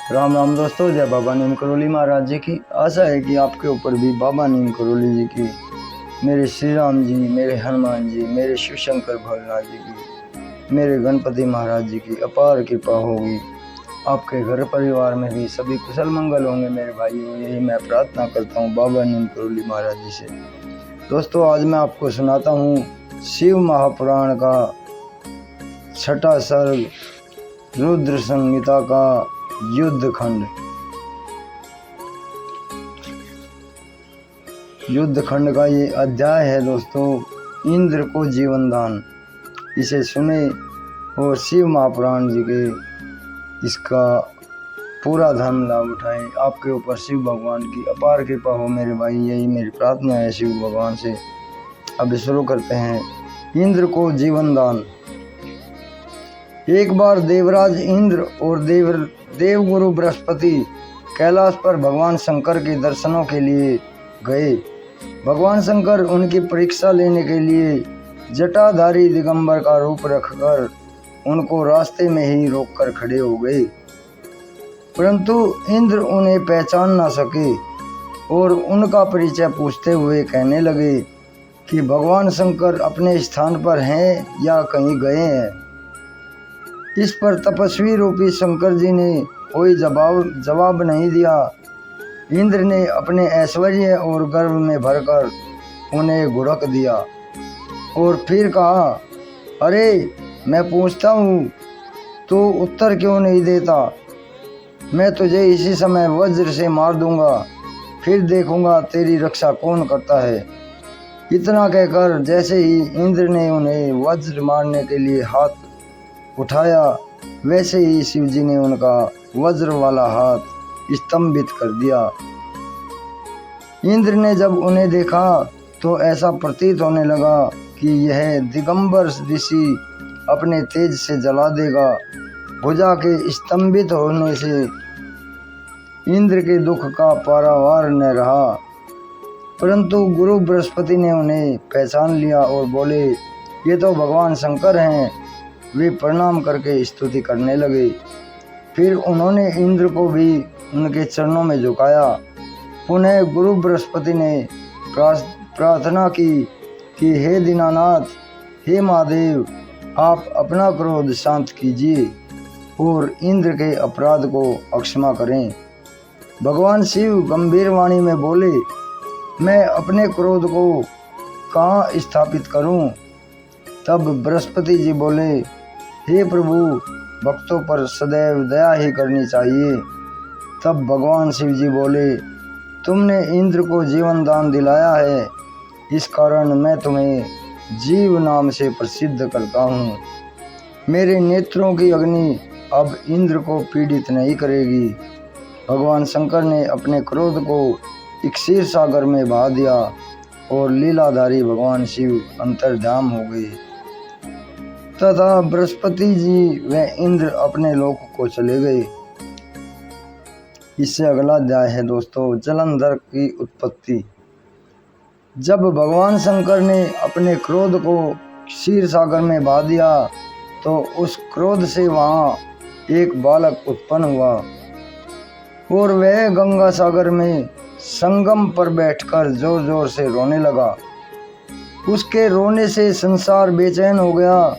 राम राम दोस्तों, जय बाबा नीम करोली महाराज जी की। आशा है कि आपके ऊपर भी बाबा नीम करोली जी की, मेरे श्री राम जी, मेरे हनुमान जी, मेरे शिव शंकर भोलेनाथ जी की, मेरे गणपति महाराज जी की अपार कृपा होगी। आपके घर परिवार में भी सभी कुशल मंगल होंगे मेरे भाइयों, यही मैं प्रार्थना करता हूँ बाबा नीम करोली महाराज जी से। दोस्तों, आज मैं आपको सुनाता हूँ शिव महापुराण का छठा सर्ग, रुद्र संहिता का युद्ध खंड। युद्ध खंड का ये अध्याय है दोस्तों, इंद्र को जीवन दान। इसे सुने और शिव महापुराण जी के इसका पूरा धर्म लाभ उठाएं। आपके ऊपर शिव भगवान की अपार कृपा हो मेरे भाई, यही मेरी प्रार्थना है शिव भगवान से। अब शुरू करते हैं। इंद्र को जीवन दान। एक बार देवराज इंद्र और देवगुरु बृहस्पति कैलाश पर भगवान शंकर के दर्शनों के लिए गए। भगवान शंकर उनकी परीक्षा लेने के लिए जटाधारी दिगंबर का रूप रखकर उनको रास्ते में ही रोककर खड़े हो गए, परंतु इंद्र उन्हें पहचान ना सके और उनका परिचय पूछते हुए कहने लगे कि भगवान शंकर अपने स्थान पर हैं या कहीं गए हैं। इस पर तपस्वी रूपी शंकर जी ने कोई जवाब नहीं दिया। इंद्र ने अपने ऐश्वर्य और गर्व में भरकर उन्हें घुड़क दिया और फिर कहा, अरे मैं पूछता हूँ तो उत्तर क्यों नहीं देता? मैं तुझे इसी समय वज्र से मार दूंगा, फिर देखूंगा तेरी रक्षा कौन करता है। इतना कहकर जैसे ही इंद्र ने उन्हें वज्र मारने के लिए हाथ उठाया, वैसे ही शिव जी ने उनका वज्र वाला हाथ स्तंभित कर दिया। इंद्र ने जब उन्हें देखा तो ऐसा प्रतीत होने लगा कि यह दिगंबर ऋषि अपने तेज से जला देगा। भुजा के स्तंभित होने से इंद्र के दुख का पारावार न रहा, परंतु गुरु बृहस्पति ने उन्हें पहचान लिया और बोले, ये तो भगवान शंकर हैं। वे प्रणाम करके स्तुति करने लगे। फिर उन्होंने इंद्र को भी उनके चरणों में झुकाया। पुनः गुरु बृहस्पति ने प्रार्थना की कि हे दीनानाथ, हे महादेव, आप अपना क्रोध शांत कीजिए और इंद्र के अपराध को अक्षमा करें। भगवान शिव गंभीर वाणी में बोले, मैं अपने क्रोध को कहाँ स्थापित करूं? तब बृहस्पति जी बोले, हे प्रभु, भक्तों पर सदैव दया ही करनी चाहिए। तब भगवान शिव जी बोले, तुमने इंद्र को जीवन दान दिलाया है, इस कारण मैं तुम्हें जीव नाम से प्रसिद्ध करता हूँ। मेरे नेत्रों की अग्नि अब इंद्र को पीड़ित नहीं करेगी। भगवान शंकर ने अपने क्रोध को क्षीर सागर में बहा दिया और लीलाधारी भगवान शिव अंतर्धाम हो गए तथा बृहस्पति जी व इंद्र अपने लोक को चले गए। इससे अगला अध्याय है दोस्तों, जलंधर की उत्पत्ति। जब भगवान शंकर ने अपने क्रोध को क्षीर सागर में बहा दिया तो उस क्रोध से वहाँ एक बालक उत्पन्न हुआ और वह गंगा सागर में संगम पर बैठकर जोर जोर से रोने लगा। उसके रोने से संसार बेचैन हो गया।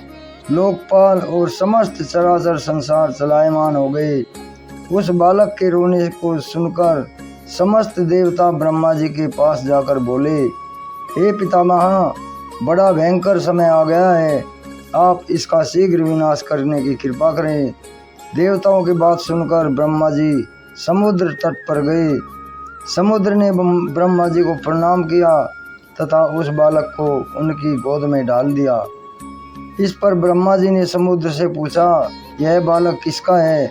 लोकपाल और समस्त चराचर संसार चलायमान हो गए। उस बालक के रोने को सुनकर समस्त देवता ब्रह्मा जी के पास जाकर बोले, हे पितामह, बड़ा भयंकर समय आ गया है, आप इसका शीघ्र विनाश करने की कृपा करें। देवताओं की बात सुनकर ब्रह्मा जी समुद्र तट पर गए। समुद्र ने ब्रह्मा जी को प्रणाम किया तथा उस बालक को उनकी गोद में डाल दिया। इस पर ब्रह्मा जी ने समुद्र से पूछा, यह बालक किसका है?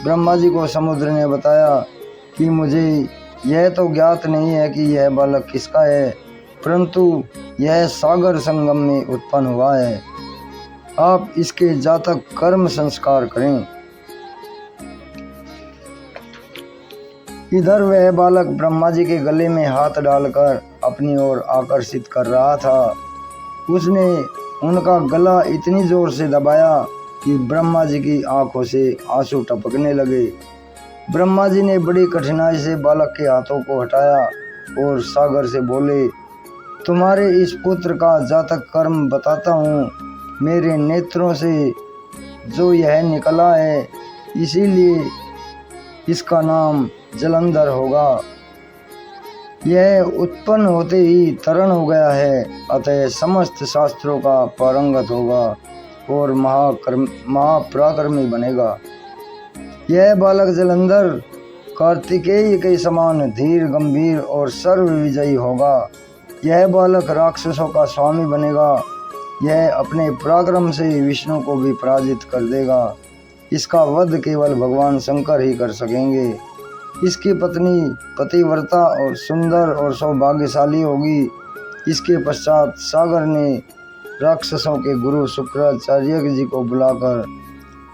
ब्रह्मा जी को समुद्र ने बताया कि मुझे यह तो ज्ञात नहीं है कि यह बालक किसका है, परंतु यह सागर संगम में उत्पन्न हुआ है। आप इसके जातक कर्म संस्कार करें। इधर वह बालक ब्रह्मा जी के गले में हाथ डालकर अपनी ओर आकर्षित कर रहा था। उसने उनका गला इतनी जोर से दबाया कि ब्रह्मा जी की आंखों से आंसू टपकने लगे। ब्रह्मा जी ने बड़ी कठिनाई से बालक के हाथों को हटाया और सागर से बोले, तुम्हारे इस पुत्र का जातक कर्म बताता हूँ। मेरे नेत्रों से जो यह निकला है, इसीलिए इसका नाम जलंधर होगा। यह उत्पन्न होते ही तरण हो गया है, अतः समस्त शास्त्रों का पारंगत होगा और महापराक्रमी बनेगा। यह बालक जलंधर कार्तिकेय के समान धीर गंभीर और सर्व विजयी होगा। यह बालक राक्षसों का स्वामी बनेगा। यह अपने पराक्रम से विष्णु को भी पराजित कर देगा। इसका वध केवल भगवान शंकर ही कर सकेंगे। इसकी पत्नी पतिव्रता और सुंदर और सौभाग्यशाली होगी। इसके पश्चात सागर ने राक्षसों के गुरु शुक्राचार्य जी को बुलाकर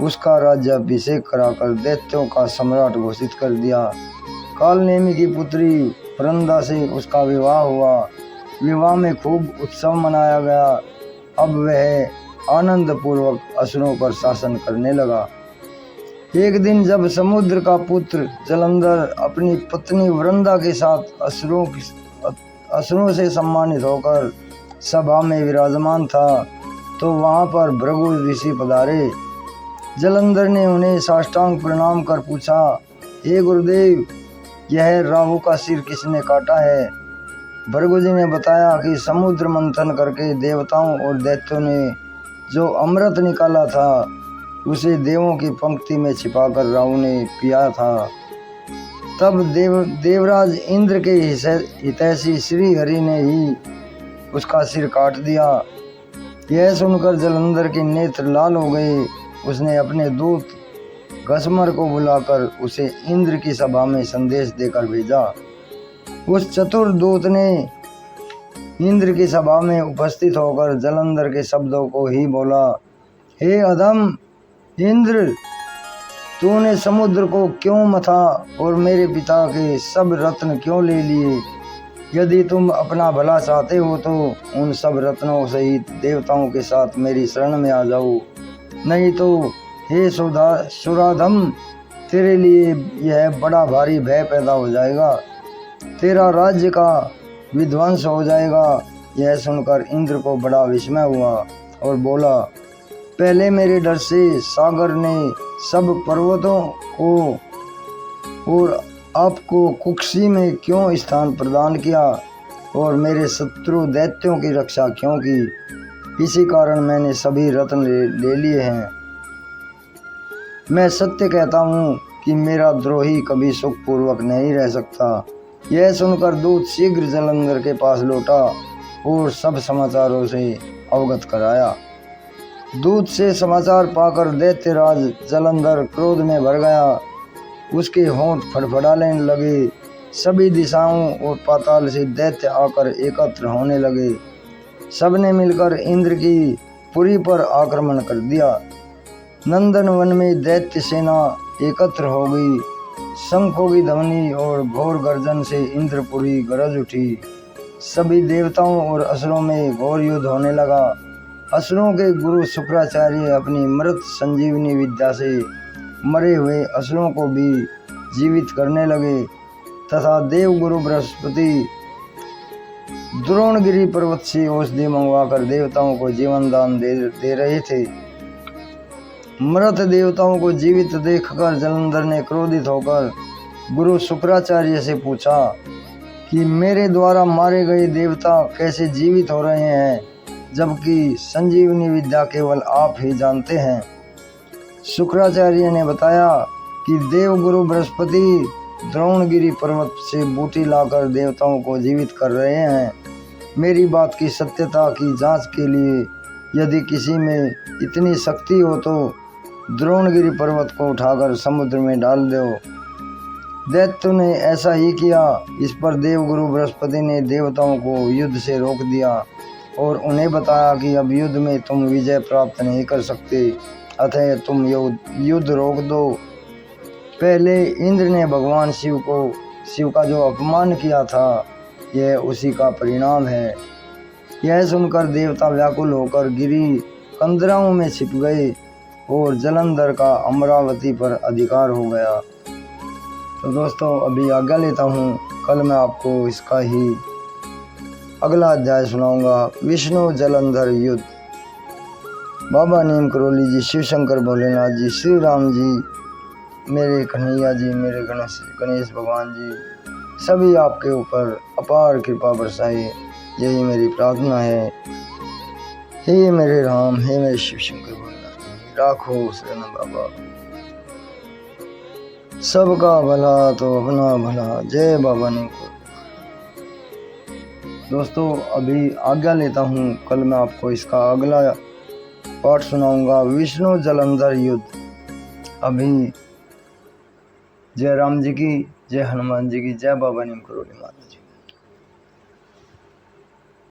उसका राज्याभिषेक कराकर दैत्यों का सम्राट घोषित कर दिया। कालनेमी की पुत्री वृंदा से उसका विवाह हुआ। विवाह में खूब उत्सव मनाया गया। अब वह आनंद पूर्वक असुरों पर शासन करने लगा। एक दिन जब समुद्र का पुत्र जलंधर अपनी पत्नी वृंदा के साथ असुरों से सम्मानित होकर सभा में विराजमान था, तो वहां पर भृगु ऋषि पधारे। जलंधर ने उन्हें साष्टांग प्रणाम कर पूछा, हे गुरुदेव, यह राहु का सिर किसने काटा है? भृगु जी ने बताया कि समुद्र मंथन करके देवताओं और दैत्यों ने जो अमृत निकाला था, उसे देवों की पंक्ति में छिपाकर राहु ने पिया था। तब देवराज इंद्र के हितैषी श्री हरि ने ही उसका सिर काट दिया। यह सुनकर जलंधर के नेत्र लाल हो गए। उसने अपने दूत घसमर को बुलाकर उसे इंद्र की सभा में संदेश देकर भेजा। उस चतुर दूत ने इंद्र की सभा में उपस्थित होकर जलंधर के शब्दों को ही बोला, हे अधम इंद्र, तूने समुद्र को क्यों मथा और मेरे पिता के सब रत्न क्यों ले लिए? यदि तुम अपना भला चाहते हो तो उन सब रत्नों सहित देवताओं के साथ मेरी शरण में आ जाओ, नहीं तो हे सुराधम, तेरे लिए यह बड़ा भारी भय पैदा हो जाएगा। तेरा राज्य का विध्वंस हो जाएगा। यह सुनकर इंद्र को बड़ा विस्मय हुआ और बोला, पहले मेरे डर से सागर ने सब पर्वतों को और आपको कुक्षी में क्यों स्थान प्रदान किया और मेरे शत्रु दैत्यों की रक्षा क्यों की? इसी कारण मैंने सभी रत्न ले लिए हैं। मैं सत्य कहता हूँ कि मेरा द्रोही कभी सुखपूर्वक नहीं रह सकता। यह सुनकर दूत शीघ्र जलंधर के पास लौटा और सब समाचारों से अवगत कराया। दूत से समाचार पाकर दैत्यराज जलंधर क्रोध में भर गया। उसके होंठ फड़फड़ाने लगे। सभी दिशाओं और पाताल से दैत्य आकर एकत्र होने लगे। सबने मिलकर इंद्र की पुरी पर आक्रमण कर दिया। नंदन वन में दैत्य सेना एकत्र हो गई। शंखों की ध्वनि और घोर गर्जन से इंद्रपुरी गरज उठी। सभी देवताओं और असुरों में घोर युद्ध होने लगा। असुरों के गुरु शुक्राचार्य अपनी मृत संजीवनी विद्या से मरे हुए असुरों को भी जीवित करने लगे तथा देवगुरु बृहस्पति द्रोणगिरी पर्वत से औषधि मंगवाकर देवताओं को जीवन दान दे रहे थे। मृत देवताओं को जीवित देखकर जलंधर ने क्रोधित होकर गुरु शुक्राचार्य से पूछा कि मेरे द्वारा मारे गए देवता कैसे जीवित हो रहे हैं, जबकि संजीवनी विद्या केवल आप ही जानते हैं। शुक्राचार्य ने बताया कि देवगुरु बृहस्पति द्रोणगिरी पर्वत से बूटी लाकर देवताओं को जीवित कर रहे हैं। मेरी बात की सत्यता की जांच के लिए यदि किसी में इतनी शक्ति हो तो द्रोणगिरी पर्वत को उठाकर समुद्र में डाल दो। दैत्य ने ऐसा ही किया। इस पर देवगुरु बृहस्पति ने देवताओं को युद्ध से रोक दिया और उन्हें बताया कि अब युद्ध में तुम विजय प्राप्त नहीं कर सकते, अतः तुम युद्ध रोक दो। पहले इंद्र ने भगवान शिव का जो अपमान किया था, यह उसी का परिणाम है। यह सुनकर देवता व्याकुल होकर गिरी कंदराओं में छिप गए और जलंधर का अमरावती पर अधिकार हो गया। तो दोस्तों अभी आज्ञा लेता हूँ, कल मैं आपको इसका ही अगला अध्याय सुनाऊंगा, विष्णु जलंधर युद्ध। बाबा नीम करोली जी, शिव शंकर भोलेनाथ जी, श्री राम जी, मेरे कन्हैया जी, मेरे गणेश भगवान जी, सभी आपके ऊपर अपार कृपा बरसाए, यही मेरी प्रार्थना है। हे मेरे राम, हे मेरे शिव शंकर भोलेनाथ, राखो शरण बाबा, सबका भला तो अपना भला, जय बाबा नीम करोली। दोस्तों अभी आज्ञा लेता हूँ, कल मैं आपको इसका अगला पाठ सुनाऊंगा, विष्णु जलंधर युद्ध। अभी जय राम जी की, जय हनुमान जी की, जय बाबा नीम करोली माता जी।